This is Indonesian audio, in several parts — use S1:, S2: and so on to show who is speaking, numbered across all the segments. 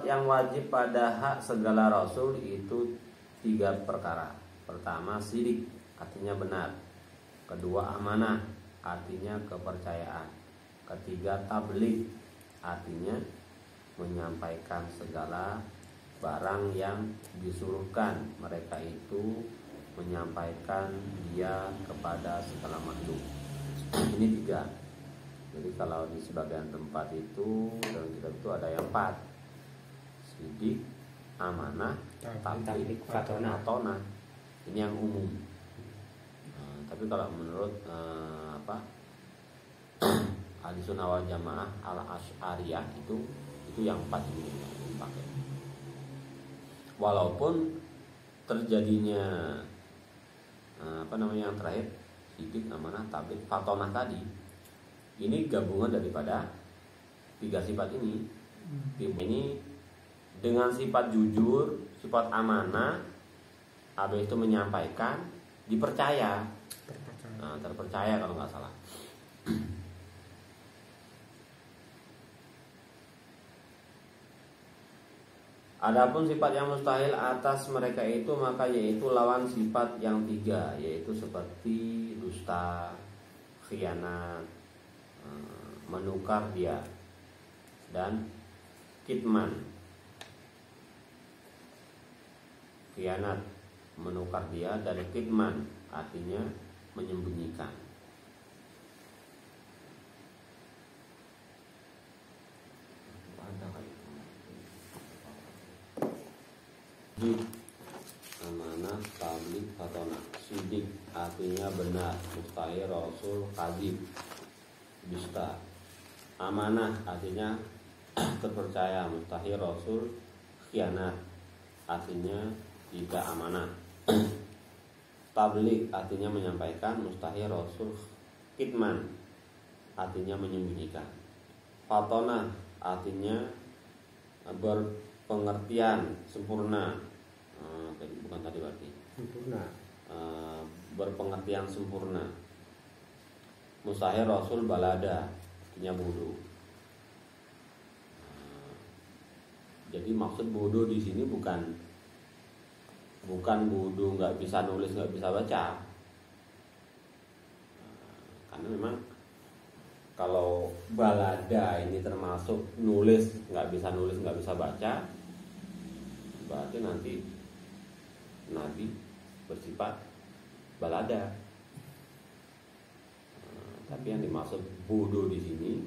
S1: sifat yang wajib pada hak segala rasul itu 3 perkara. Pertama, sidik, artinya benar. Kedua, amanah, artinya kepercayaan. Ketiga, tabligh, artinya menyampaikan segala barang yang disuruhkan. Mereka itu menyampaikan dia kepada segala makhluk. Ini 3. Jadi kalau di sebagian tempat itu dalam kitab itu ada yang 4. Sidik, amanah, tabligh, fatona. Ini yang umum. Tapi kalau menurut Ahlussunnah wal Jamaah al-Asy'ariyah itu yang 4 ini yang dipakai. Walaupun terjadinya yang terakhir, sidik, amanah, tabligh, fatonah tadi, ini gabungan daripada 3 sifat ini. Ini dengan sifat jujur, sifat amanah, habis itu menyampaikan, dipercaya, terpercaya kalau nggak salah. Adapun sifat yang mustahil atas mereka itu maka yaitu lawan sifat yang 3, yaitu seperti dusta, khianat, menukar dia, dan kitman. Khianat, menukar dia, dan kitman artinya menyembunyikan. Amanah, tabligh, fatona. Sidik artinya benar, mustahil, rasul, kadzib, dusta. Amanah artinya terpercaya, mustahil, rasul, khianat artinya tidak amanah. Tabligh artinya menyampaikan, mustahil, rasul, kitman artinya menyembunyikan. Fatona artinya berpengertian sempurna. Bukan tadi berarti sempurna. Berpengertian sempurna. Mustahil, rasul, balada artinya bodoh. Jadi maksud bodoh di sini bukan bodoh nggak bisa nulis, nggak bisa baca. Karena memang kalau balada ini termasuk nulis, nggak bisa nulis, nggak bisa baca, berarti nanti Nabi bersifat balada. Tapi yang dimaksud bodoh di sini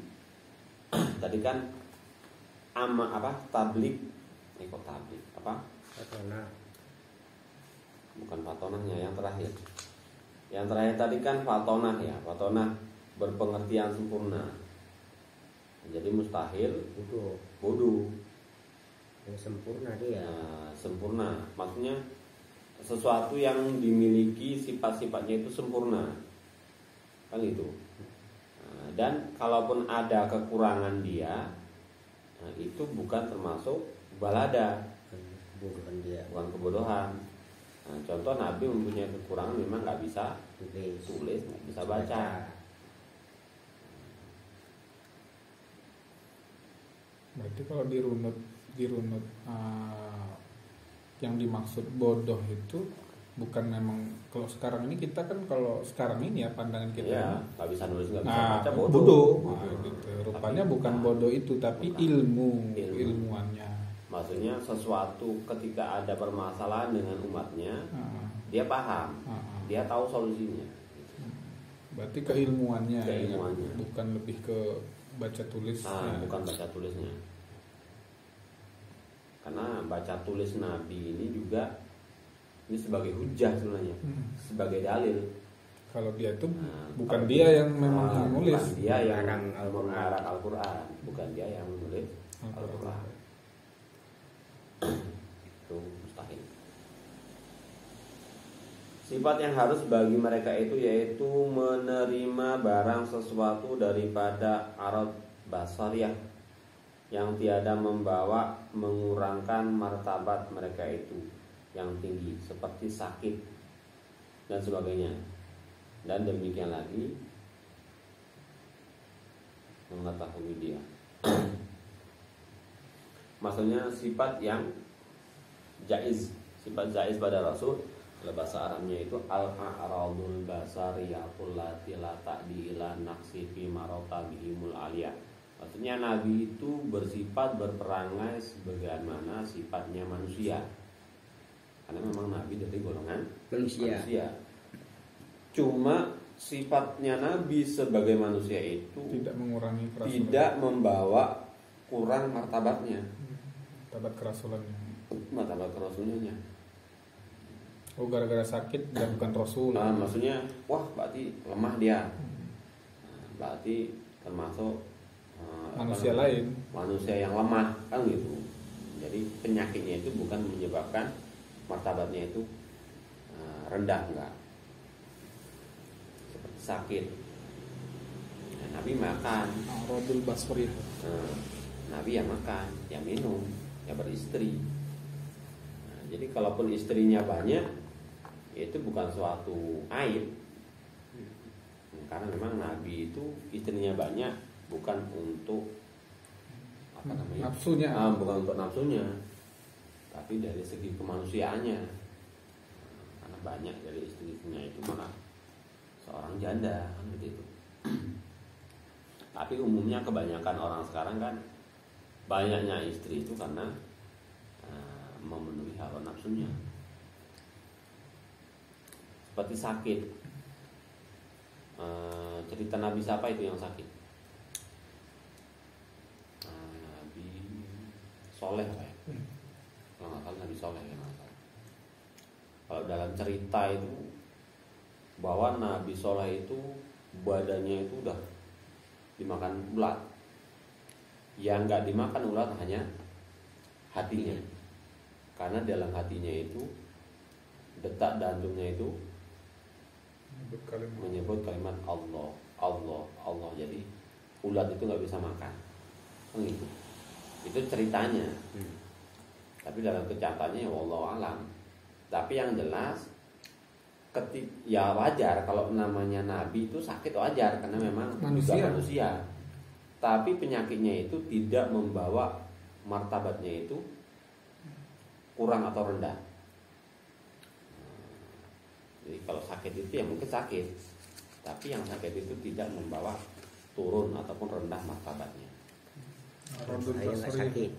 S1: tadi kan tabligh. Kok tabligh? Fatona. Bukan fatonahnya, yang terakhir. Yang terakhir tadi kan fatonah ya. Fatonah berpengertian sempurna. Jadi mustahil bodoh.
S2: Yang sempurna dia.
S1: Sempurna. Maksudnya sesuatu yang dimiliki sifat-sifatnya itu sempurna. Kan gitu. Dan kalaupun ada kekurangan dia, itu bukan termasuk balada, bukan kebodohan. Contoh Nabi mempunyai kekurangan, memang nggak bisa tulis, nggak bisa baca.
S3: Berarti kalau dirunut yang dimaksud bodoh itu bukan memang, kalau sekarang ini kita kan, kalau sekarang ini ya pandangan kita
S1: nggak bisa nulis, nggak bisa baca, bodoh.
S3: Gitu. Rupanya bukan bodoh itu, tapi ilmuannya.
S1: Maksudnya sesuatu ketika ada permasalahan dengan umatnya, dia paham, dia tahu solusinya.
S3: Berarti keilmuannya.
S1: Ya,
S3: bukan lebih ke baca tulis.
S1: Bukan baca tulisnya. Karena baca tulis Nabi ini juga ini sebagai hujah sebenarnya, sebagai dalil.
S3: Kalau dia itu bukan dia yang memang menulis,
S1: bukan dia yang mengarang Al-Quran, bukan dia yang menulis Al-Quran. Itu mustahil. Sifat yang harus bagi mereka itu yaitu menerima barang sesuatu daripada arad basariyah yang tiada membawa mengurangkan martabat mereka itu yang tinggi, seperti sakit dan sebagainya. Dan demikian lagi mengetahui dia. maksudnya sifat yang jaiz, sifat jaiz pada Rasul. Kalau bahasa Arabnya itu al-a'radul basariyatul lati la ta'dila naqsi fi marota bihimul aliyah. Maksudnya Nabi itu bersifat berperangai sebagaimana sifatnya manusia. Karena memang Nabi dari golongan manusia. Cuma sifatnya Nabi sebagai manusia itu
S3: tidak mengurangi kerasulan,
S1: tidak membawa kurang martabatnya, martabat kerasulannya.
S3: Oh, gara-gara sakit dan bukan Rasul.
S1: Maksudnya, wah berarti lemah dia. Berarti termasuk
S3: manusia lain,
S1: manusia yang lemah kan gitu. Jadi penyakitnya itu bukan menyebabkan martabatnya itu rendah, enggak. Seperti sakit. Nah, Nabi makan.
S3: Rodul Basri.
S1: Nabi yang makan, yang minum, yang beristri. Nah, jadi kalaupun istrinya banyak, itu bukan suatu aib. Karena memang Nabi itu istrinya banyak bukan untuk apa namanya?
S3: Nafsunya.
S1: Bukan untuk nafsunya, tapi dari segi kemanusiaannya. Karena banyak dari istrinya itu malah seorang janda kan begitu. Tapi umumnya kebanyakan orang sekarang kan banyaknya istri itu karena memenuhi hawa nafsunya. Seperti sakit. Cerita Nabi siapa itu yang sakit? Nabi Soleh ya? Kalau nggak salah Nabi Soleh ya. Kalau dalam cerita itu bahwa Nabi Soleh itu badannya itu udah dimakan ulat. Yang nggak dimakan ulat hanya hatinya. Karena dalam hatinya itu detak jantungnya itu menyebut kalimat Allah, Allah, Allah. Jadi ulat itu nggak bisa makan. Gitu. Itu ceritanya. Tapi dalam kenyataannya ya wallahu alam. Tapi yang jelas ya wajar kalau namanya Nabi itu sakit, wajar karena memang manusia. Tapi penyakitnya itu tidak membawa martabatnya itu kurang atau rendah. Jadi kalau sakit itu ya mungkin sakit, tapi yang sakit itu tidak membawa turun ataupun rendah martabatnya.
S2: Saya nggak sakit.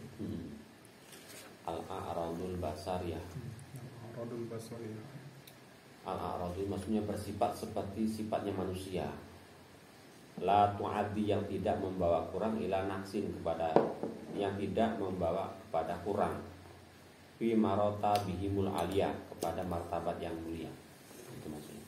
S1: Al-a'radul basariyah.
S3: Rodul Basri.
S1: Al-a'radul maksudnya bersifat seperti sifatnya manusia. La tu'addi yang tidak membawa kurang, ila naksin kepada yang tidak membawa kepada kurang. Fi marota bihimul aliyah kepada martabat yang mulia. Itu maksudnya.